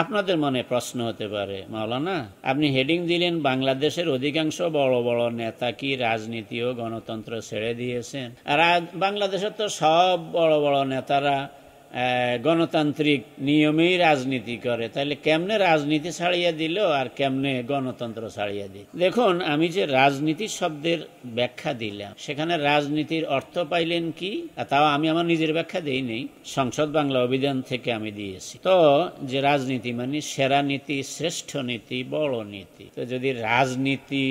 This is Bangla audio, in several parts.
আপনাদের মনে প্রশ্ন হতে পারে, মাওলানা আপনি হেডিং দিলেন বাংলাদেশের অধিকাংশ বড় বড় নেতা কি রাজনীতি ও গণতন্ত্র ছেড়ে দিয়েছেন। আর বাংলাদেশের তো সব বড় বড় নেতারা গণতান্ত্রিক নিয়মেই রাজনীতি করে, তাহলে কেমনে রাজনীতি ছাড়িয়ে দিল আর কেমনে গণতন্ত্র ছাড়িয়ে দিল। দেখুন, আমি যে রাজনীতি শব্দের ব্যাখ্যা দিলাম সেখানে রাজনীতির অর্থ পাইলেন কি, তাও আমি আমার নিজের ব্যাখ্যা দেই নেই, সংসদ বাংলা অভিধান থেকে আমি দিয়েছি। তো যে রাজনীতি মানে সেরা নীতি, শ্রেষ্ঠ নীতি, বড় নীতি। তো যদি রাজনীতি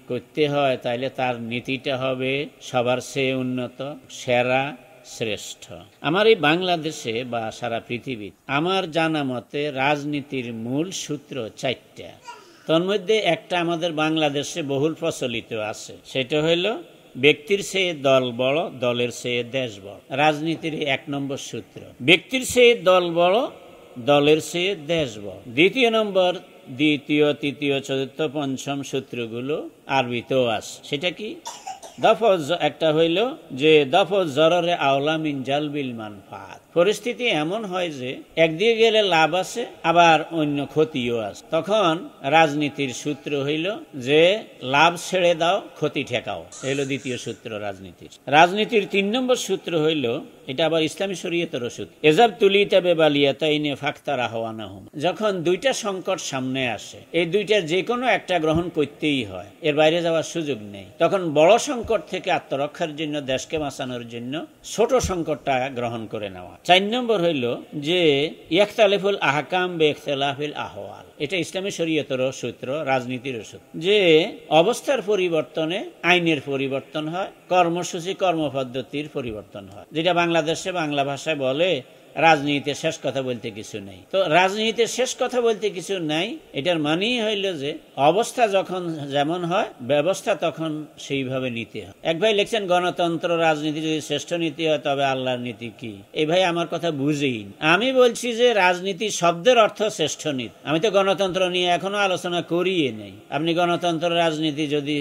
করতে হয় তাহলে তার নীতিটা হবে সবার চেয়ে উন্নত, সেরা, শ্রেষ্ঠ। আমার এই বাংলাদেশে বা সারা পৃথিবী আমার জানা মতে রাজনীতির মূল সূত্র 4টা। তোর মধ্যে একটা আমাদের বাংলাদেশে বহুল প্রচলিত আছে, সেটা হলো ব্যক্তির চেয়ে দল বড়, দলের চেয়ে দেশ বড়। রাজনীতির 1 নম্বর সূত্র, ব্যক্তির চেয়ে দল বড়, দলের চেয়ে দেশ বড়। দ্বিতীয় নম্বর, দ্বিতীয়, তৃতীয়, চতুর্থ, পঞ্চম সূত্রগুলো আরবিতেও আছে। সেটা কি? একটা হইল যে দফজ জররে আওলা মিন জালবিল মানফাত। পরিস্থিতি এমন হয় যে একদিকে গেলে লাভ আছে আবার অন্য ক্ষতিও আছে, তখন রাজনীতির সূত্র হইল যে লাভ ছেড়ে দাও, ক্ষতি ঠেকাও। হইল দ্বিতীয় সূত্র রাজনীতির। রাজনীতির 3 নম্বর সূত্র হইল, এটা আবার ইসলামী শরীয়তের সূত্র, এজাব তুলিতা বেবালিয়াতাইনে ফাক্তারা হওয়ানাহুম। যখন 2টা সংকট সামনে আসে, এই 2টার যে কোনো একটা গ্রহণ করতেই হয়, এর বাইরে যাওয়ার সুযোগ নেই, তখন বড় সংকট থেকে আত্মরক্ষার জন্য, দেশকে বাঁচানোর জন্য ছোট সংকটটা গ্রহণ করে নেওয়া। 4 নম্বর হইল যে ইখতিলাফুল আহকাম বে ইখতিলাফিল আহওয়াল। এটা ইসলামী শরীয়তের সূত্র, রাজনীতির সূত্র, যে অবস্থার পরিবর্তনে আইনের পরিবর্তন হয়, কর্মসূচি, কর্মপদ্ধতির পরিবর্তন হয়। যেটা বাংলাদেশে বাংলা ভাষায় বলে রাজনীতিতে শেষ কথা বলতে কিছু নেই। তো রাজনীতিতে শেষ কথা বলতে কিছু নাই, এটার মানেই হইল যে অবস্থা যখন যেমন হয় ব্যবস্থা তখন সেইভাবে নিতে হয়। এক ভাই লিখছেন, গণতন্ত্র রাজনীতি যদি শ্রেষ্ঠ নীতি হয় তবে আল্লাহর নীতি কি? এই ভাই আমার কথা বুঝেই। আমি বলছি যে রাজনীতি শব্দের অর্থ শ্রেষ্ঠ নীতি। আমি তো গণতন্ত্র নিয়ে এখনো আলোচনা করিয়ে নেই। আপনি গণতন্ত্র রাজনীতি যদি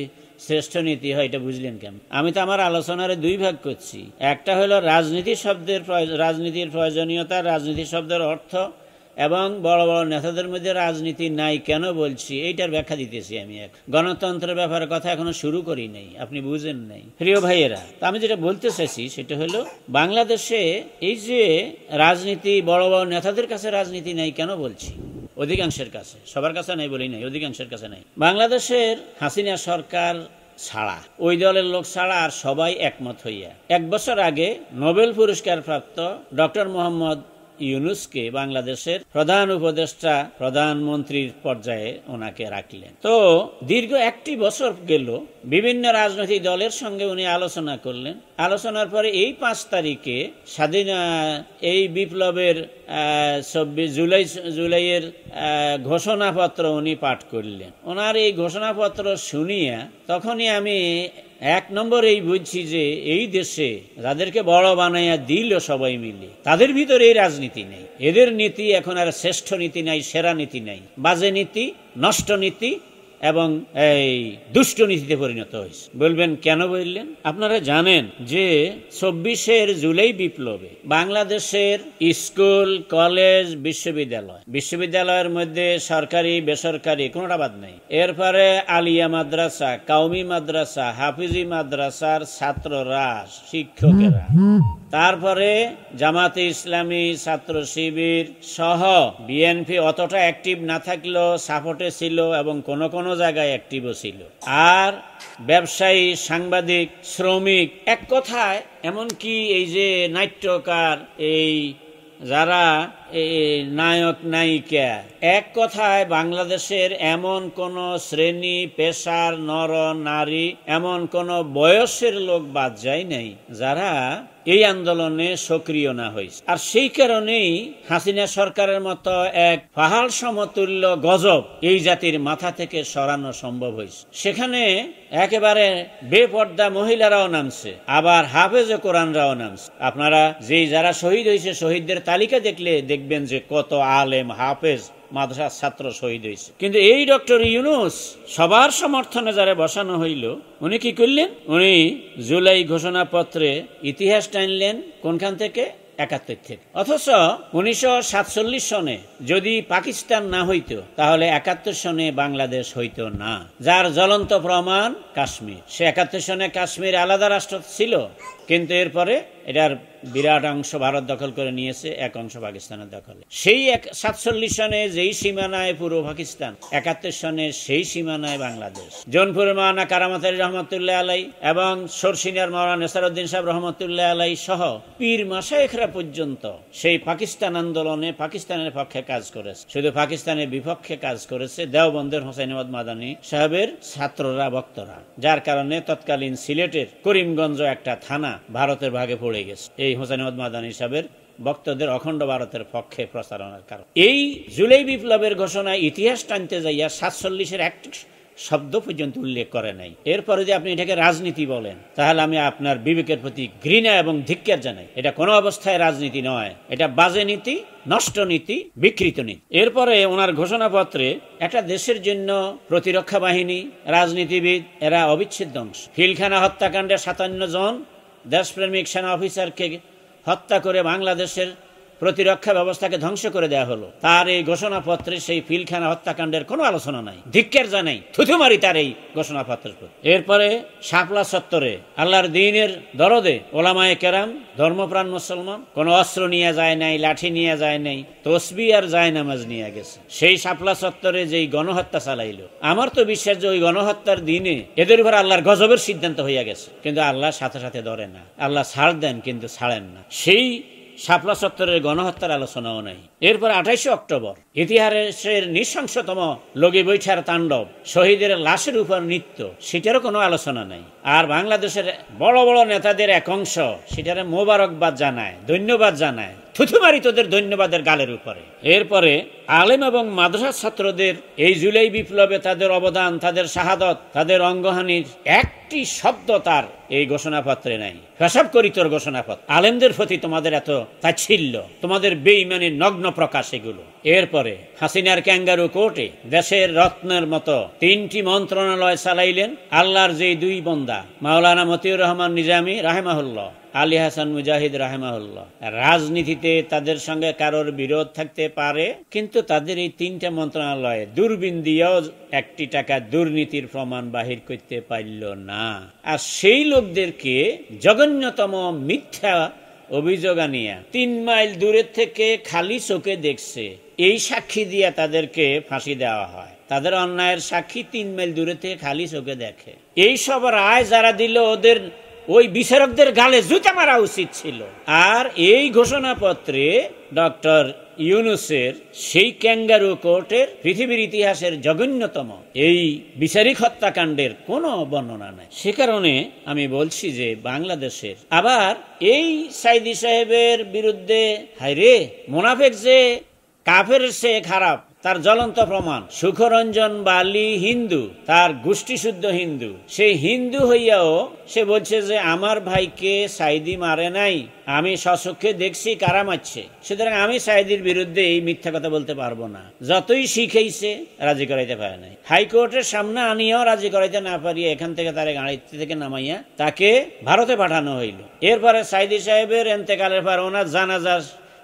শ্রেষ্ঠ নীতি হয় এটা বুঝলেন কেন? আমি তো আমার আলোচনার 2 ভাগ করছি। একটা হলো রাজনীতি শব্দের রাজনীতির প্রয়োজনীয়তা, রাজনীতি শব্দের অর্থ, এবং বড় বড় নেতাদের মধ্যে রাজনীতি নাই কেন বলছি এইটার ব্যাখ্যা দিতেছি। আমি গণতন্ত্রের ব্যাপারে কথা এখনো শুরু করি নাই, আপনি বুঝেন নাই প্রিয় ভাইয়েরা। তা আমি যেটা বলতে চাইছি সেটা হলো বাংলাদেশে এই যে রাজনীতি, বড় বড় নেতাদের কাছে রাজনীতি নাই কেন বলছি, অধিকাংশের কাছে, সবার কাছে নাই বলি নাই, অধিকাংশের কাছে নাই। বাংলাদেশের হাসিনা সরকার ছাড়া, ওই দলের লোক ছাড়া আর সবাই একমত হইয়া 1 বছর আগে নোবেল পুরস্কার প্রাপ্ত ডক্টর মোহাম্মদ ইউনুসকে বাংলাদেশের প্রধান উপদেষ্টা, প্রধানমন্ত্রীর পর্যায়ে ওনাকে রাখলেন। তো দীর্ঘ 1টি বছর গেল, বিভিন্ন রাজনৈতিক দলের সঙ্গে উনি আলোচনা করলেন। আলোচনার পরে এই 5 তারিখে এই বিপ্লবের 24 জুলাইয়ের ঘোষণাপত্র উনি পাঠ করলেন। ওনার এই ঘোষণাপত্র শুনিয়া তখনই আমি 1 নম্বর এই বুঝছি যে এই দেশে যাদেরকে বড় বানাইয়া দিল সবাই মিলে, তাদের ভিতরে এই রাজনীতি নেই। এদের নীতি এখন আর শ্রেষ্ঠ নীতি নাই, সেরা নীতি নাই, বাজে নীতি, নষ্ট নীতি এবং এই দুষ্ট নীতিতে পরিণত হয়েছে। বলবেন কেন বললেন? আপনারা জানেন যে 24 জুলাই বিপ্লবে বাংলাদেশের স্কুল, কলেজ, বিশ্ববিদ্যালয়ের মধ্যে সরকারি, বেসরকারি কোনোটা বাদ নাই। এরপরে আলিয়া মাদ্রাসা, কাউমি মাদ্রাসা, হাফিজি মাদ্রাসার ছাত্ররা, শিক্ষকেরা, তারপরে জামাতে ইসলামী, ছাত্র শিবির সহ বিএনপি অতটা অ্যাক্টিভ না থাকলেও সাপোর্টে ছিল এবং কোন কোন জায়গায় অ্যাক্টিভও ছিল। আর ব্যবসায়ী, সাংবাদিক, শ্রমিক, এক কথায় এমনকি এই যে নাট্যকার, এই যারা নায়ক নায়িকা, এক কথায় বাংলাদেশের এমন কোন শ্রেণী, পেশার, নর নারী, এমন কোন বয়সের লোক বাদ যায় নাই যারা এই আন্দোলনে সক্রিয় না হয়েছে। আর সেই কারণেই হাসিনা সরকারের মতো এক পাহাড় সমতুল্য গজব এই জাতির মাথা থেকে সরানো সম্ভব হয়েছে। সেখানে একেবারে বেপর্দা মহিলারাও নামছে, আবার হাফেজ কোরআনরাও নামছে। আপনারা যারা শহীদ হয়েছে, শহীদদের তালিকা দেখলে দেখবেন যে কত আলেম, হাফেজ, মাদ্রাসার ছাত্র শহীদ হয়েছে। কিন্তু এই ডক্টর ইউনুস সবার সমর্থনে যারা বসানো হইল, উনি কি করলেন? উনি জুলাই ঘোষণাপত্রে ইতিহাস টানলেন। কোনখান থেকে? 71 থেকে। অথচ 1947 সনে যদি পাকিস্তান না হইতো তাহলে 71 সনে বাংলাদেশ হইতো না, যার জ্বলন্ত প্রমাণ কাশ্মীর। সে 71 সনে কাশ্মীর আলাদা রাষ্ট্র ছিল, কিন্তু এরপরে এটার বিরাট অংশ ভারত দখল করে নিয়েছে, এক অংশ পাকিস্তানের দখলে। সেই 47 সনে যেই সীমানায় পূর্ব পাকিস্তান, 71 সনে সেই সীমানায় বাংলাদেশ। জৌনপুরের মাওলানা কারামত আলী রহমতুল্লাহ আলাই এবং সরসিনার মাওলানা নেসারউদ্দিন সাহেব রহমতুল্লাহ আলাই সহ পীর মাশায়েখরা পর্যন্ত সেই পাকিস্তান আন্দোলনে পাকিস্তানের পক্ষে কাজ করেছে। শুধু পাকিস্তানের বিপক্ষে কাজ করেছে দেওবন্দের হোসেন আহমদ মাদানী সাহেবের ছাত্ররা, বক্তরা, যার কারণে তৎকালীন সিলেটের করিমগঞ্জ একটা থানা ভারতের ভাগে পড়ে গেছে এই হোসেন আহমদ মাদানী সাহেবের বক্তদের অখণ্ড ভারতের পক্ষে প্রচারণার কারণ। এই জুলাই বিপ্লবের ঘোষণায় ইতিহাস টানতে যাইয়া 47-এর এক শব্দ পর্যন্ত উল্লেখ করে নাই। এরপরে যে আপনি এটাকে রাজনীতি বলেন, তাহলে আমি আপনার বিবেকের প্রতি ঘৃণা এবং ধিক্কার জানাই। এটা কোনো অবস্থায় রাজনীতি নয়, এটা বাজে নীতি, নষ্ট নীতি, বিকৃত নীতি। এরপরে ওনার ঘোষণাপত্রে একটা দেশের জন্য প্রতিরক্ষা বাহিনী, রাজনীতিবিদ এরা অবিচ্ছেদ্য অংশ। পিলখানা হত্যাকাণ্ডে 57 জন দেশপ্রেমিক সেনা অফিসারকে হত্যা করে বাংলাদেশের প্রতিরক্ষা ব্যবস্থাকে ধ্বংস করে দেওয়া হলো। তার এই ঘোষণাপত্রে সেই পিলখানা হত্যাকাণ্ডের কোনো আলোচনা নাই, ধিক্কার জানাই, থুথুমারি তার এই ঘোষণাপত্রের। এরপরে শাপলা চত্বরে আল্লাহর দ্বীনের দরদে ওলামায়ে কেরাম, ধর্মপ্রাণ মুসলমান কোনো অস্ত্র নিয়ে যায় নাই, লাঠি নিয়ে যায় নাই, তসবিহ আর জায়নামাজ নিয়ে গেছে। সেই শাপলা চত্বরে যেই গণহত্যা চালাইলো, আমার তো বিশ্বাস যে ওই গণহত্যার দিনে এদের উপর আল্লাহর গজবের সিদ্ধান্ত হইয়া গেছে, কিন্তু আল্লাহ সাথে সাথে ধরে না। আল্লাহ ছাড় দেন কিন্তু ছাড়েন না। সেই শাপলা চত্বরের গণহত্যার আলোচনাও নাই। এরপর 28 অক্টোবর ইতিহাসের নৃশংসতম লগি বৈঠার তাণ্ডব, শহীদের লাশের উপর নৃত্য, সেটারও কোনো আলোচনা নাই। আর বাংলাদেশের বড় বড় নেতাদের এক অংশ সেটারে মোবারকবাদ জানায়, ধন্যবাদ জানায়, থুথুমারি তোদের ধন্যবাদের গালের উপরে। এরপরে আলেম এবং মাদ্রাসা ছাত্রদের এই জুলাই বিপ্লবে তাদের অবদান, তাদের শাহাদত, তাদের অঙ্গহানির একটি শব্দ তার এই ঘোষণাপত্রে নাই। হিসাব করি তোর ঘোষণাপত্র, আলেমদের প্রতি তোমাদের এত তাচ্ছিল্য, তোমাদের বেঈমানির নগ্ন প্রকাশ এগুলো। এরপরে হাসিনার ক্যাঙ্গারু কোর্টে দেশের রত্নের মতো 3টি মন্ত্রণালয় চালাইলেন আল্লাহর যে 2 বন্দা, মাওলানা মতিউর রহমান নিজামী রাহেমাহুল্লাহ, আলী হাসান মুজাহিদ রাহেমাহুল্লাহ। রাজনীতিতে তাদের সঙ্গে কারোর বিরোধ থাকতে পারে, কিন্তু তাদের এই 3টা মন্ত্রণালয়ে দূরবীন দিয়েও 1 টাকা দুর্নীতির প্রমাণ বাহির করতে পারল না। আর সেই লোকদেরকে জঘন্যতম মিথ্যা অভিযোগ আনিয়া 3 মাইল দূরের থেকে খালি চোখে দেখছে, এই সাক্ষী দিয়া তাদেরকে ফাঁসি দেওয়া হয়। তাদের অন্যায়ের সাক্ষী 3 মাইল দূরে থেকে খালি চোখে দেখে। এই সব রায় যারা দিল, ওদের ওই বিচারকদের গালে জুতা মারা উচিত ছিল। আর এই ঘোষণাপত্রে ডক্টর ইউনূসের সেই ক্যাঙ্গারু কোর্টের পৃথিবীর ইতিহাসের জঘন্যতম এই বিচারিক হত্যাকাণ্ডের কোনো বর্ণনা নাই। সে কারণে আমি বলছি যে বাংলাদেশের আবার এই সাইদি সাহেবের বিরুদ্ধে, হায়রে মোনাফেক যে কাফের সে খারাপ, তার জ্বলন্ত প্রমাণ। সুখরঞ্জন বালি হিন্দু, তার গোষ্ঠী শুদ্ধ হিন্দু, সেই হিন্দু হইয়াও সে বলছে যে আমার ভাইকে সাইদি মারে নাই, আমি স্বচক্ষে দেখছি কারা মারছে, সুতরাং আমি সাইদির বিরুদ্ধে এই মিথ্যা কথা বলতে পারবো না। যতই শিখাইছে রাজি করাইতে পারে নাই। হাইকোর্টের সামনে আনিয়াও রাজি করাইতে না পারিয়া এখান থেকে তার গাড়ি থেকে নামাইয়া তাকে ভারতে পাঠানো হইল। এরপরে সাইদি সাহেবের এন্তেকালের পর ওনার জানাজা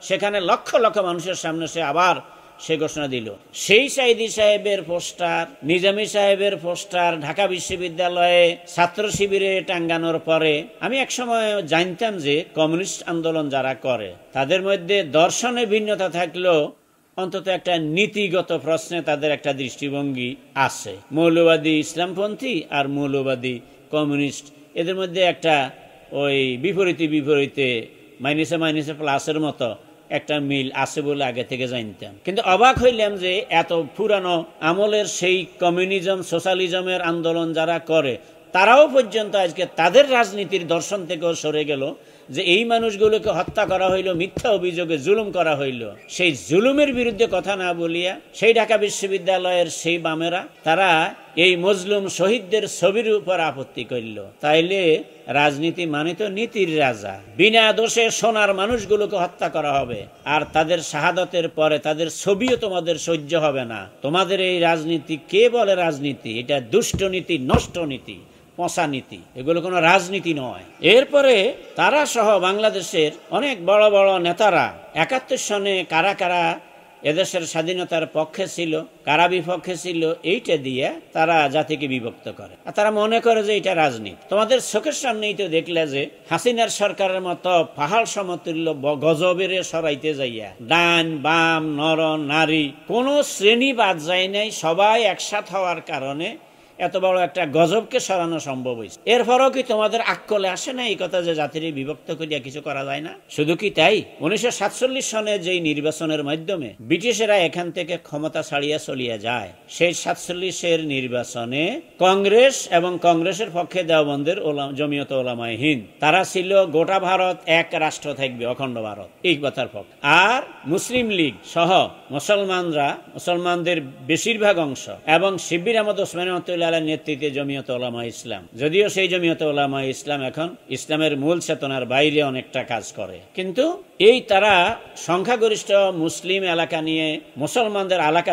সেখানে লক্ষ লক্ষ মানুষের সামনে সে আবার সে ঘোষণা দিল। সেই সাইদি সাহেবের পোস্টার, নিজামী সাহেবের পোস্টার ঢাকা বিশ্ববিদ্যালয়ে ছাত্র শিবিরে টাঙ্গানোর পরে আমি একসময় জানতাম যে কমিউনিস্ট আন্দোলন যারা করে তাদের মধ্যে দর্শনে ভিন্নতা থাকলেও অন্তত একটা নীতিগত প্রশ্নে তাদের একটা দৃষ্টিভঙ্গি আছে। মৌলবাদী ইসলামপন্থী আর মৌলবাদী কমিউনিস্ট, এদের মধ্যে একটা ওই বিপরীতে মাইনাসে মাইনাসে প্লাসের মতো একটা মিল আছে বলে আগে থেকে জানতাম। কিন্তু অবাক হইলাম যে এত পুরানো আমলের সেই কমিউনিজম সোশ্যালিজমের আন্দোলন যারা করে তারাও পর্যন্ত আজকে তাদের রাজনীতির দর্শন থেকেও সরে গেল যে এই মানুষগুলোকে হত্যা করা হইল, মিথ্যা অভিযোগে জুলুম করা হইল। সেই জুলুমের বিরুদ্ধে কথা না বলিয়া সেই ঢাকা বিশ্ববিদ্যালয়ের সেই বামেরা তারা এই মজলুম শহীদদের ছবির উপর আপত্তি করল। তাইলে রাজনীতি মানে তো নীতির রাজা। বিনা দোষে সোনার মানুষগুলোকে হত্যা করা হবে, আর তাদের শাহাদতের পরে তাদের ছবিও তোমাদের সহ্য হবে না। তোমাদের এই রাজনীতি কে বলে রাজনীতি? এটা দুষ্ট নীতি, নষ্ট নীতি। পচা নীতি, এগুলো কোনো রাজনীতি নয়। এরপরে তারা সহ বাংলাদেশের অনেক বড় বড় নেতারা 71 সনে কারা কারা এদেশের স্বাধীনতার পক্ষে ছিল, কারা বিপক্ষে ছিল, এইটা দিয়ে তারা জাতিকে বিভক্ত করে। আর তারা মনে করে যে এটা রাজনীতি। তোমাদের চোখের সামনেই তো দেখলে যে হাসিনার সরকারের মতো পাহাড় সমতুল্য গজবের সরাইতে যাইয়া ডান বাম নর নারী কোনো শ্রেণী বাদ যায় নাই, সবাই একসাথ হওয়ার কারণে এত বড় একটা গজবকে সরানো সম্ভব হয়েছে। এরপরও কি তোমাদের আক্কলে আসে না এই কথা যে জাতির বিভক্ত করিয়া কিছু করা যায় না? শুধু কি তাই, 1947 সনে যেই নির্বাচনের মাধ্যমে ব্রিটিশেরা এখান থেকে ক্ষমতা ছাড়িয়া চলিয়া যায়, সেই 47-এর নির্বাচনে কংগ্রেস এবং কংগ্রেসের পক্ষে দেওবন্দের জমিয়ত উলামায়ে হিন্দ তারা ছিল গোটা ভারত এক রাষ্ট্র থাকবে, অখণ্ড ভারত, এই কথার পক্ষে। আর মুসলিম লীগ সহ মুসলমানদের বেশিরভাগ অংশ এবং শিবির আহমদ ওসমানী নেতৃত্বে জমিয়ত উলামায়ে ইসলাম, যদিও সেই জমিয়ত উলামায়ে ইসলাম এখন ইসলামের মূল চেতনার বাইরে অনেকটা কাজ করে, কিন্তু এই তারা সংখ্যাগরিষ্ঠ মুসলিম এলাকা নিয়ে মুসলমানদের এলাকা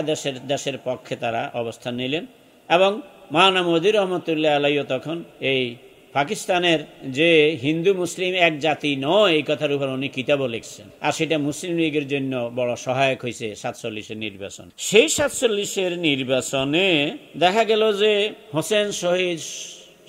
দেশের পক্ষে তারা অবস্থান নিলেন। এবং মাওলানা মোদি রহমতুল্লাহ আলাইও তখন এই পাকিস্তানের যে হিন্দু মুসলিম এক জাতি নয় এই কথার উপর উনি কিতাবও লিখছেন, আর সেটা মুসলিম লীগের জন্য বড় সহায়ক হয়েছে 47-এর নির্বাচন। সেই 47-এর নির্বাচনে দেখা গেল যে হোসেন শহীদ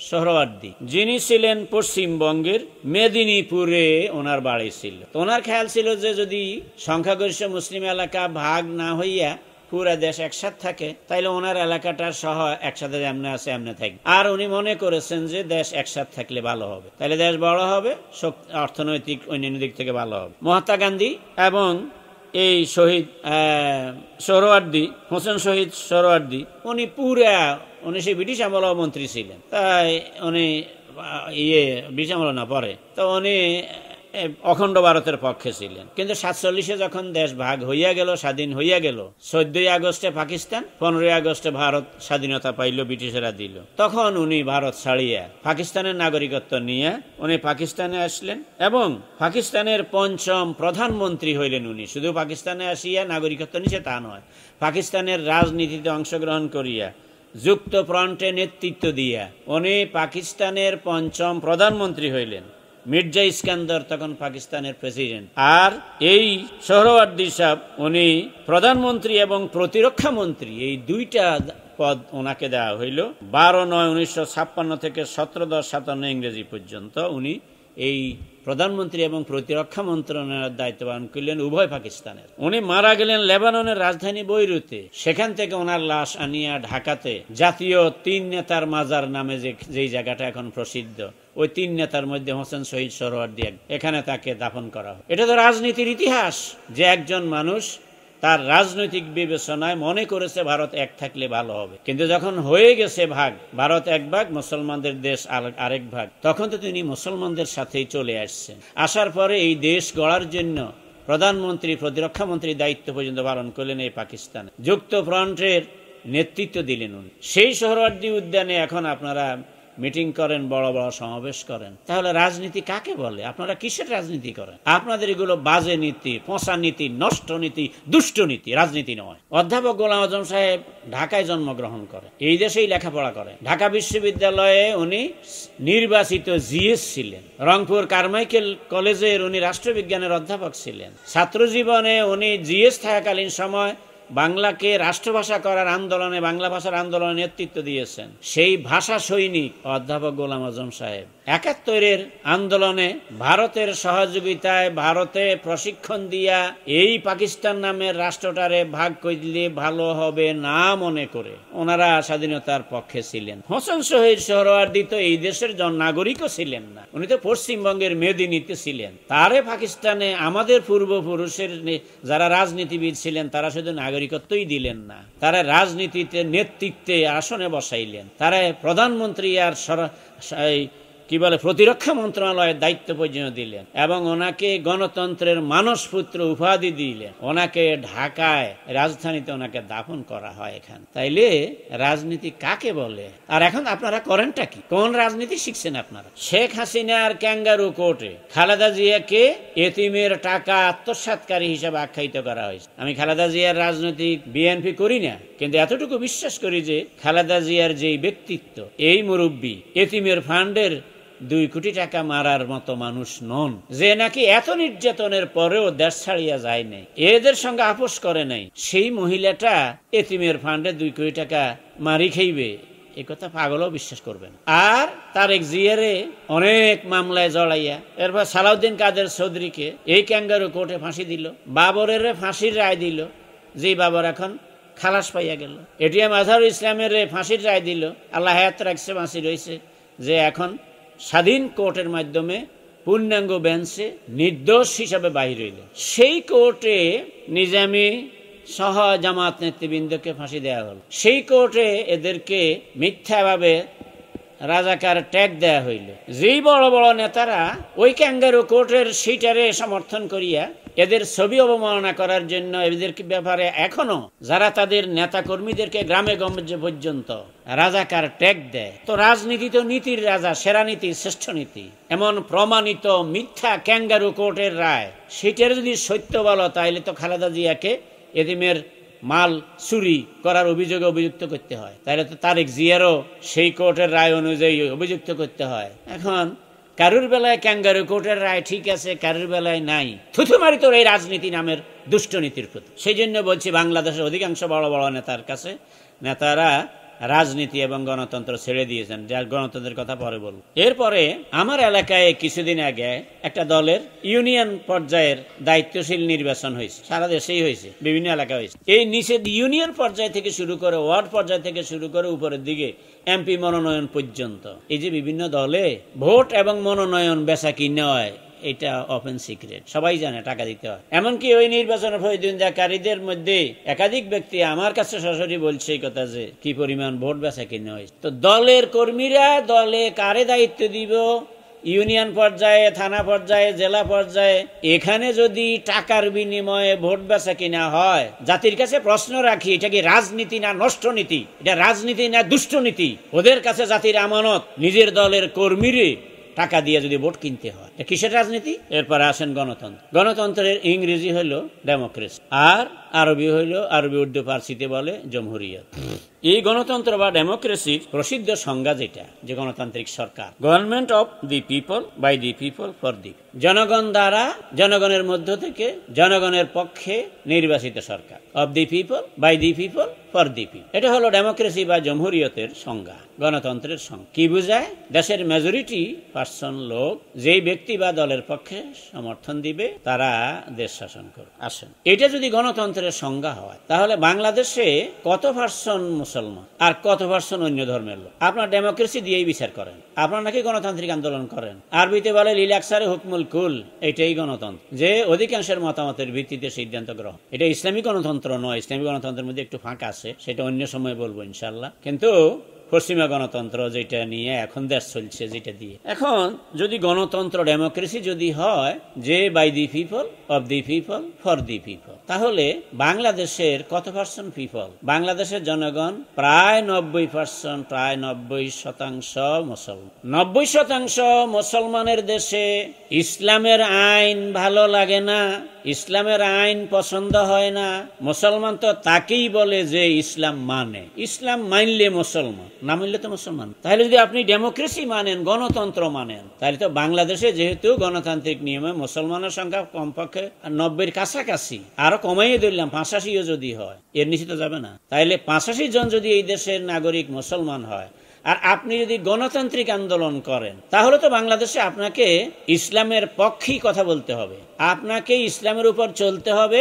সোহরাওয়ার্দী, যিনি ছিলেন পশ্চিমবঙ্গের মেদিনীপুরে ওনার বাড়ি ছিল, তো ওনার খেয়াল ছিল যে যদি সংখ্যাগরিষ্ঠ মুসলিম এলাকা ভাগ না হইয়া পুরা দেশ একসাথে থাকে, তাইলে ওনার এলাকাটার সহ একসাথে এমনি আছে এমনি থাকবে। আর উনি মনে করেছেন যে দেশ একসাথে থাকলে ভালো হবে, তাহলে দেশ বড় হবে, অর্থনৈতিক অন্যান্য দিক থেকে ভালো হবে। মহাত্মা গান্ধী এবং এই শহীদ সোহরাওয়ার্দী, হোসেন শহীদ সোহরাওয়ার্দী, উনি সেই ব্রিটিশ আমল মন্ত্রী ছিলেন, তাই উনি ব্রিটিশ আমল না পরে, তো উনি অখণ্ড ভারতের পক্ষে ছিলেন। কিন্তু 47-এ যখন দেশ ভাগ হইয়া গেল, স্বাধীন হইয়া গেল, 14ই আগস্টে পাকিস্তান, 15ই আগস্টে ভারত স্বাধীনতা পাইল, ব্রিটিশেরা দিল, তখন উনি ভারত ছাড়িয়া পাকিস্তানের নাগরিকত্ব নিয়ে উনি পাকিস্তানে আসলেন এবং পাকিস্তানের 5ম প্রধানমন্ত্রী হইলেন উনি। শুধু পাকিস্তানে আসিয়া নাগরিকত্ব নিছে তা নয়, পাকিস্তানের রাজনীতিতে অংশগ্রহণ করিয়া যুক্ত ফ্রন্টে নেতৃত্ব দিয়া উনি পাকিস্তানের 5ম প্রধানমন্ত্রী হইলেন। মির্জা ইস্কান্দার তখন পাকিস্তানের প্রেসিডেন্ট। আর এই সোহরাওয়ার্দী সাহেব উনি প্রধানমন্ত্রী এবং প্রতিরক্ষা মন্ত্রী, এই দুইটা পদ ওনাকে দেওয়া হইল 12/9/1956 থেকে 17/10/57 ইংরেজি পর্যন্ত উনি এই প্রধানমন্ত্রী এবং প্রতিরক্ষা মন্ত্রণালয়ের দায়িত্ব পালন করলেন উভয় পাকিস্তানের। উনি মারা গেলেন লেবাননের রাজধানী বৈরুতে। সেখান থেকে ওনার লাশ আনিয়া ঢাকাতে জাতীয় 3 নেতার মাজার নামে যেই জায়গাটা এখন প্রসিদ্ধ, ওই 3 নেতার মধ্যে হোসেন শহীদ সোহরাওয়ার্দী, এখানে তাকে দাফন করা হয়। এটা তো রাজনীতির ইতিহাস যে একজন মানুষ তার রাজনৈতিক বিবেচনায় মনে করেছে ভারত এক থাকলে ভালো হবে, কিন্তু যখন হয়ে গেছে ভাগ, ভারত এক ভাগ, মুসলমানদের দেশ আরেক ভাগ, তখন তো তিনি মুসলমানদের সাথেই চলে আসছেন। আসার পরে এই দেশ গড়ার জন্য প্রধানমন্ত্রী, প্রতিরক্ষা মন্ত্রীর দায়িত্ব পর্যন্ত পালন করলেন এই পাকিস্তানে। যুক্ত ফ্রন্টের নেতৃত্ব দিলেন উনি। সেই সোহরাওয়ার্দী উদ্যানে এখন আপনারা মিটিং করেন, বড় বড় সমাবেশ করেন, তাহলে রাজনীতি কাকে বলে? আপনারা কিসের রাজনীতি করেন? আপনাদের এগুলো বাজে নীতি, পচা নীতি, নষ্ট নীতি, দুষ্ট নীতি, রাজনীতি নয়। অধ্যাপক গোলাম আজম সাহেব ঢাকায় জন্মগ্রহণ করে, এই দেশেই লেখাপড়া করে। ঢাকা বিশ্ববিদ্যালয়ে উনি নির্বাচিত জিএস ছিলেন। রংপুর কারমাইকেল কলেজের উনি রাষ্ট্রবিজ্ঞানের অধ্যাপক ছিলেন। ছাত্র জীবনে উনি জিএস থাকাকালীন সময় বাংলাকে রাষ্ট্রভাষা করার আন্দোলনে, বাংলা ভাষার আন্দোলনে নেতৃত্ব দিয়েছেন। সেই ভাষা সৈনিক অধ্যাপক গোলাম আজম সাহেব 71-এর আন্দোলনে ভারতের সহযোগিতায়, ভারতে প্রশিক্ষণ দিয়া এই পাকিস্তান নামের রাষ্ট্রটারে ভাগ করলে ভালো হবে না মনে করে ওনারা স্বাধীনতার পক্ষে ছিলেন। হোসেন শহীদ সোহরাওয়ার্দী তো এই দেশের নাগরিকও ছিলেন না, উনি তো পশ্চিমবঙ্গের মেদিনীতে ছিলেন। তারে পাকিস্তানে আমাদের পূর্বপুরুষের যারা রাজনীতিবিদ ছিলেন তারা শুধু নাগরিকত্বই দিলেন না, তারা রাজনীতিতে নেতৃত্বে আসনে বসাইলেন। তারা প্রধানমন্ত্রী আর কি বলে প্রতিরক্ষা মন্ত্রণালয়ের দায়িত্ব পর্যন্ত দিলেন এবং ওনাকে গণতন্ত্রের মানসপুত্র উপাধি দিলেন। ওনাকে ঢাকায় রাজধানীতে ওনাকে দাফন করা হয় এখানে। তাইলে রাজনীতি কাকে বলে? আর এখন আপনারা করেনটা কি? কোন রাজনীতি শিখছেন আপনারা? শেখ হাসিনার ক্যাঙ্গারু কোর্টে খালেদা জিয়াকে এতিমের টাকা আত্মসাৎকারী হিসাবে আখ্যায়িত করা হয়েছে। আমি খালেদা জিয়ার রাজনৈতিক বিএনপি করি না, কিন্তু এতটুকু বিশ্বাস করি যে খালেদা জিয়ার যেই ব্যক্তিত্ব, এই মুরব্বী এতিমের ফান্ডের 2 কোটি টাকা মারার মতো মানুষ নন, যে নাকি এত নির্যাতনের পরেও দেশ ছাড়িয়া যায় নাই, এদের সঙ্গে আপোষ করে নাই, সেই মহিলাটা এতিমের ফান্ডে 2 কোটি টাকা মারি খাইবে, এই কথা পাগলও বিশ্বাস করবেন। আর তারেক জিয়ারে অনেক মামলায় জড়াইয়া এরপর সালাউদ্দিন কাদের চৌধুরীকে এই ক্যাঙ্গারু কোর্টে ফাঁসি দিল, বাবরের ফাঁসির রায় দিল, যে বাবর এখন খালাস পাইয়া গেল। এটিএম আজহারুল ইসলামের ফাঁসির রায় দিল, আল্লাহ হায়াত রাখছে, ফাঁসি রয়েছে, যে এখন স্বাধীন কোর্টের মাধ্যমে পূর্ণাঙ্গ বেঞ্চে নির্দোষ হিসাবে বাহির হইল। সেই কোর্টে নিজামী সহ জামাত নেতৃবৃন্দকে ফাঁসি দেওয়া হল। সেই কোর্টে এদেরকে মিথ্যাভাবে রাজাকার ট্যাগ দেয়া হইল। যেই বড় বড় নেতারা ওই ক্যাঙ্গারু কোর্টের সেইটারে সমর্থন করিয়া এদের ছবি অবমাননা করার জন্য এদের ব্যাপারে এখনো যারা তাদের নেতা কর্মীদেরকে গ্রামে গঞ্জে পর্যন্ত রাজাকার ট্যাগ দেয়, তো রাজনীতি তো নীতির রাজা, সেরা নীতি, শ্রেষ্ঠ নীতি। এমন প্রমাণিত মিথ্যা ক্যাঙ্গারু কোর্টের রায়, সেটার যদি সত্য বলো তাইলে তো খালেদা জিয়াকে এতিমের মাল চুরি করার অভিযোগে অভিযুক্ত করতে হয়, তাহলে তো তারেক জিয়ারও সেই কোর্টের রায় অনুযায়ী অভিযুক্ত করতে হয়। এখন কারুর বেলায় ক্যাঙ্গারু কোর্টের রায় ঠিক আছে, কারুর বেলায় নাই। থুথুমারি তোর এই রাজনীতি নামের দুষ্টনীতির প্রতি। সেই জন্য বলছি, বাংলাদেশের অধিকাংশ বড় বড় নেতার কাছে নেতারা রাজনীতি এবং গণতন্ত্র ছেড়ে দিয়েছেন। যার গণতন্ত্রের কথা পরে বলব। এরপরে আমার এলাকায় কিছুদিন আগে একটা দলের ইউনিয়ন পর্যায়ের দায়িত্বশীল নির্বাচন হয়েছে, সারা দেশেই হয়েছে, বিভিন্ন এলাকায় হয়েছে। এই নিচে ইউনিয়ন পর্যায় থেকে শুরু করে, ওয়ার্ড পর্যায় থেকে শুরু করে উপরের দিকে এমপি মনোনয়ন পর্যন্ত, এই যে বিভিন্ন দলে ভোট এবং মনোনয়ন বেচা কিনা হয়, এটা ওপেন সিক্রেট, সবাই জানে টাকা দিতে হয়। এমনকি ওই নির্বাচনের প্রতিদ্বন্দ্বিতাকারীদের মধ্যে একাধিক ব্যক্তি আমার কাছে সরাসরি বলছে এই কথা যে কি পরিমাণ ভোট বেচা কিনা হয়েছে। তো দলের কর্মীরা দলে কারে দায়িত্ব দিব, ইউনিয়ন পর্যায়ে, থানা পর্যায়ে, জেলা পর্যায়ে, এখানে যদি টাকার বিনিময়ে ভোট বেচা কিনা হয়, জাতির কাছে প্রশ্ন রাখি, এটা কি রাজনীতি না নষ্ট নীতি? এটা রাজনীতি না দুষ্টনীতি? ওদের কাছে জাতির আমানত, নিজের দলের কর্মীরে টাকা দিয়ে যদি ভোট কিনতে হয়, কিসের রাজনীতি? এরপর আসেন গণতন্ত্র। গণতন্ত্রের ইংরেজি হইল ডেমোক্রেসি, আর আরবি হইল, আরবি উর্দু ফার্সিতে বলে জমহুরিয়ত। এই গণতন্ত্র বা ডেমোক্রেসির প্রসিদ্ধ সংজ্ঞা যেটা, যে গণতান্ত্রিক সরকার, government of the people, by the people, for the, জনগণ দ্বারা, জনগণের মধ্য থেকে, জনগণের পক্ষে নির্বাচিত সরকার। Of the people, by the people, for the people, এটা হলো ডেমোক্রেসি বা জমহুরিয়তের সংজ্ঞা, গণতন্ত্রের সংজ্ঞা। কি বুঝায়? দেশের মেজরিটি পার্সন লোক, যেই ব্যক্তি বা দলের পক্ষে সমর্থন দিবে তারা দেশ শাসন করবে। আসেন, এটা যদি গণতন্ত্রের সংজ্ঞা হয়, তাহলে বাংলাদেশে কত পার্সন মুসলমান আর কত পার্সন অন্য ধর্মের লোক? আপনার ডেমোক্রেসি দিয়েই বিচার করেন। আপনার নাকি গণতান্ত্রিক আন্দোলন করেন, আরবিতে বলে লিলাকসারে হুকমুল কুল, এটাই গণতন্ত্র, যে অধিকাংশের মতামতের ভিত্তিতে সিদ্ধান্ত গ্রহণ। এটা ইসলামী গণতন্ত্র নয়, ইসলামী গণতন্ত্রের মধ্যে একটু ফাঁক আছে, সেটা অন্য সময় বলবো ইনশাল্লাহ। কিন্তু পশ্চিমা গণতন্ত্র যেটা নিয়ে এখন দেশ চলছে, যেটা দিয়ে এখন যদি গণতন্ত্র ডেমোক্রেসি যদি হয় যে by the people, of the people, for the people, তাহলে বাংলাদেশের কত পার্সেন্ট পিপল? বাংলাদেশের জনগণ প্রায় 90%, প্রায় 90% মুসলমান। 90% মুসলমানের দেশে ইসলামের আইন ভালো লাগে না, ইসলামের আইন পছন্দ হয় না। মুসলমান তো তাকেই বলে যে ইসলাম মানে, ইসলাম মানলে মুসলমান, না মানলে তো মুসলমান। তাহলে যদি আপনি ডেমোক্রেসি মানেন, গণতন্ত্র মানেন, তাহলে তো বাংলাদেশে যেহেতু গণতান্ত্রিক নিয়মে মুসলমানের সংখ্যা কমপক্ষে 90-এর কাছাকাছি, আরো কমাইয়ে ধরলাম 85ও যদি হয়, এর নিচে তো যাবে না। তাইলে 85 জন যদি এই দেশের নাগরিক মুসলমান হয়, আর আপনি যদি গণতান্ত্রিক আন্দোলন করেন, তাহলে তো বাংলাদেশে আপনাকে ইসলামের পক্ষেই কথা বলতে হবে, আপনাকে ইসলামের উপর চলতে হবে,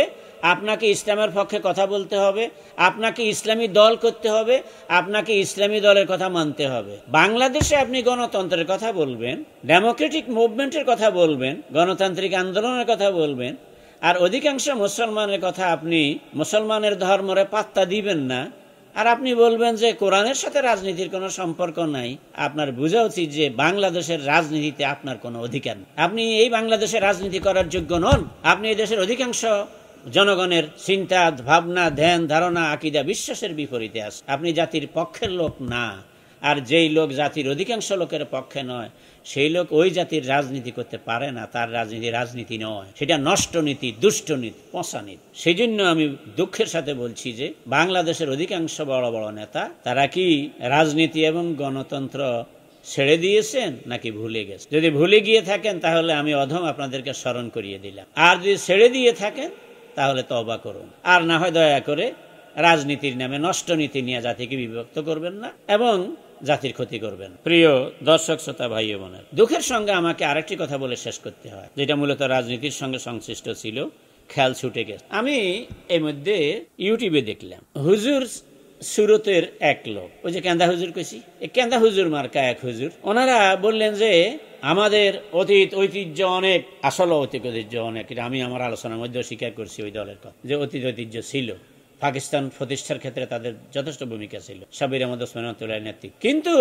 আপনাকে ইসলামের পক্ষে কথা বলতে হবে, আপনাকে ইসলামী দল করতে হবে, আপনাকে ইসলামী দলের কথা মানতে হবে। বাংলাদেশে আপনি গণতন্ত্রের কথা বলবেন, ডেমোক্রেটিক মুভমেন্টের কথা বলবেন, গণতান্ত্রিক আন্দোলনের কথা বলবেন, আর অধিকাংশ মুসলমানের কথা আপনি মুসলমানের ধর্মরে পাত্তা দিবেন না, আর আপনি বলবেন যে কোরআনের সাথে রাজনীতির কোনো সম্পর্ক নাই। আপনার বোঝা উচিত যে বাংলাদেশের রাজনীতিতে আপনার কোনো অধিকার নেই। আপনি এই বাংলাদেশের রাজনীতি করার যোগ্য নন। আপনি এই দেশের অধিকাংশ জনগণের চিন্তা ভাবনা, ধ্যান ধারণা, আকীদা, বিশ্বাসের বিপরীতে আছে। আপনি জাতির পক্ষের লোক না। আর যেই লোক জাতির অধিকাংশ লোকের পক্ষে নয়, সেই লোক ওই জাতির রাজনীতি করতে পারে না। তার রাজনীতি রাজনীতি নয়, সেটা নষ্ট নীতি, দুষ্ট নীতি, পচা নীতি। সেই জন্য আমি দুঃখের সাথে বলছি যে বাংলাদেশের অধিকাংশ বড় বড় নেতা তারা কি রাজনীতি এবং গণতন্ত্র ছেড়ে দিয়েছেন নাকি ভুলে গেছে? যদি ভুলে গিয়ে থাকেন তাহলে আমি অধম আপনাদেরকে স্মরণ করিয়ে দিলাম। আর যদি ছেড়ে দিয়ে থাকেন তাহলে তওবা করুন। আর না হয় দয়া করে রাজনীতির নামে নষ্ট নীতি নিয়ে জাতিকে বিভক্ত করবেন না এবং জাতির ক্ষতি করবেন। প্রিয় দর্শক শ্রোতা ভাই ও বোনেরা, দুঃখের সঙ্গে আমাকে আরেকটি কথা বলে শেষ করতে হয়, যেটা মূলত রাজনীতির সঙ্গে সংশ্লিষ্ট ছিল, খেয়াল ছুটে গেছে। আমি এর মধ্যে ইউটিউবে দেখলাম হুজুর সুরতের এক লোক, ওই যে কেন্দা হুজুর কইছি, এই কেন্দা হুজুর মার্কা এক হুজুর, ওনারা বললেন যে আমাদের অতীত ঐতিহ্য অনেক, আসলে অতীত ঐতিহ্য অনেক, এটা আমি আমার আলোচনার মধ্যে স্বীকার করছি ওই দলের কথা, যে অতীত ঐতিহ্য ছিল। পাকিস্তান প্রতিষ্ঠার ক্ষেত্রে তাদের যথেষ্ট ভূমিকা ছিল সাবির আহমদ ওসমান রাহমাতুল্লাহির নেতৃত্বে। কিন্তু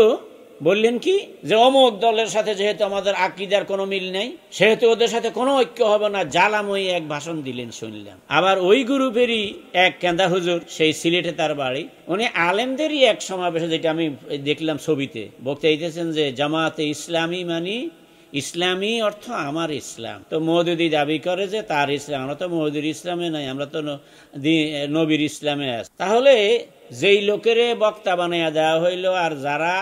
বললেন কি যে অমুক দলের সাথে যেহেতু আমাদের আকীদার কোনো মিল নেই, সেহেতু ওদের সাথে কোনো ঐক্য হবে না। জ্বালাময়ী এক ভাষণ দিলেন শুনলাম। আবার ওই গ্রুপেরই এক কেন্দা হুজুর, সেই সিলেটে তার বাড়ি, উনি আলেমদেরই এক সমাবেশে, যেটা আমি দেখলাম ছবিতে, বক্তা দিতেছেন যে জামাতে ইসলামী মানে ইসলামী অর্থ আমার ইসলাম। তো মওদুদি দাবি করে যে তার ইসলাম, আমরা তো মওদুদির ইসলামে নাই, আমরা তো নবীর ইসলামে আছি। তাহলে যেই লোকের বক্তা বানাইয়া দেওয়া হইল আর যারা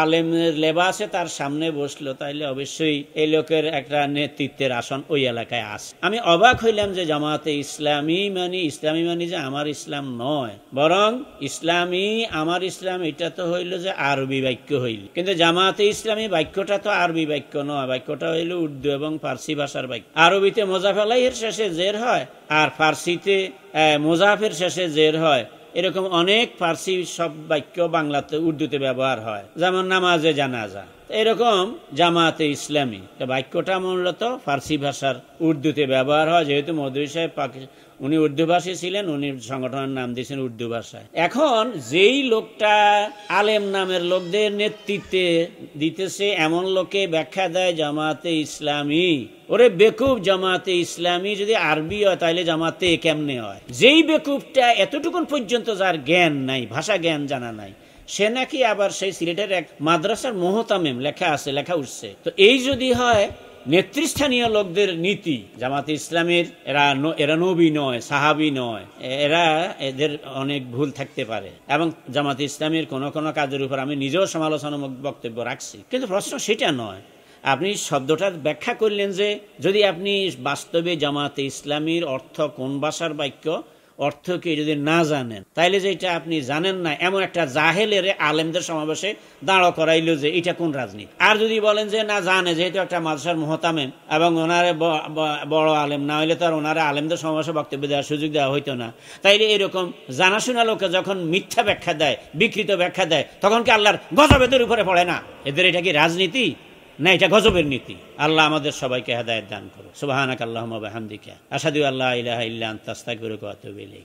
আলেমের লেবাসে তার সামনে বসলো, তাইলে অবশ্যই এই লোকের একটা নেতৃত্বের আসন ওই এলাকায় আছে। আমি অবাক হইলাম যে জামাতে ইসলামী মানে যে আমার ইসলাম নয়, বরং ইসলামী আমার ইসলাম, এটা তো হইল যে আরবি বাক্য হইল। কিন্তু জামাতে ইসলামী বাক্যটা তো আরবি বাক্য নয়, বাক্যটা হইল উর্দু এবং ফার্সি ভাষার বাক্য। আরবিতে মোজাফেলাইয়ের শেষে জের হয় আর ফার্সিতে মোজাফের শেষে জের হয়। এরকম অনেক ফার্সি সব বাক্য বাংলাতে উর্দুতে ব্যবহার হয়, যেমন নামাজে জানাজা। এরকম জামাতে ইসলামী বাক্যটা মূলত ফার্সি ভাষার উর্দুতে ব্যবহার হয়। যেহেতু মৌদুদী সাহেব উনি উর্দু ভাষী ছিলেন, উনি সংগঠনের নাম দিয়েছেন উর্দু ভাষায়। এখন যেই লোকটা আলেম নামের লোকদের নেতৃত্বে দিতেছে, এমন লোকে ব্যাখ্যা দেয় জামাতে ইসলামী। ওরে বেকুব, জামাতে ইসলামী যদি আরবি হয় তাহলে জামাতে কেমনে হয়? যেই বেকুবটা এতটুকুন পর্যন্ত যার জ্ঞান নাই, ভাষা জ্ঞান জানা নাই, সে নাকি আবার সেই সিলেটের এক মাদ্রাসার মোহতামেম, লেখা আছে, লেখা উঠছে। তো এই যদি হয় নেতৃস্থানীয় লোকদের নীতি, জামাতে ইসলামের এরা নবী নয়, সাহাবি নয়, এদের অনেক ভুল থাকতে পারে এবং জামাতে ইসলামের কোন কোন কাজের উপর আমি নিজেও সমালোচনামূলক বক্তব্য রাখছি। কিন্তু প্রশ্ন সেটা নয়। আপনি শব্দটার ব্যাখ্যা করলেন যে যদি আপনি বাস্তবে জামাতে ইসলামীর অর্থ কোন ভাষার বাক্য, অর্থকে যদি না জানেন, তাইলে যেটা আপনি জানেন না এমন একটা জাহেলের আলেমদের সমাবেশে দাঁড় করাইলো যে এটা কোন রাজনীতি। আর যদি বলেন যে না জানে, যেহেতু একটা মাদ্রাসার মুহতামেম এবং ওনারে বড় আলেম না হইলে তো আর ওনারা আলেমদের সমাবেশে বক্তব্য দেওয়ার সুযোগ দেওয়া হইতো না। তাইলে এরকম জানাশোনা লোকে যখন মিথ্যা ব্যাখ্যা দেয়, বিকৃত ব্যাখ্যা দেয়, তখন কি আল্লাহর গজবের উপরে পড়ে না? এদের এটা কি রাজনীতি না এটা গজবের নীতি? আল্লাহ আমাদের সবাইকে হেদায়েত দান করুন। সুবহানাকাল্লাহুম্মা ওয়া বিহামদিকা আশহাদু আল্লা ইলাহা ইল্লা আনতা আস্তাগফিরুকা ওয়া আতুবু ইলাইক।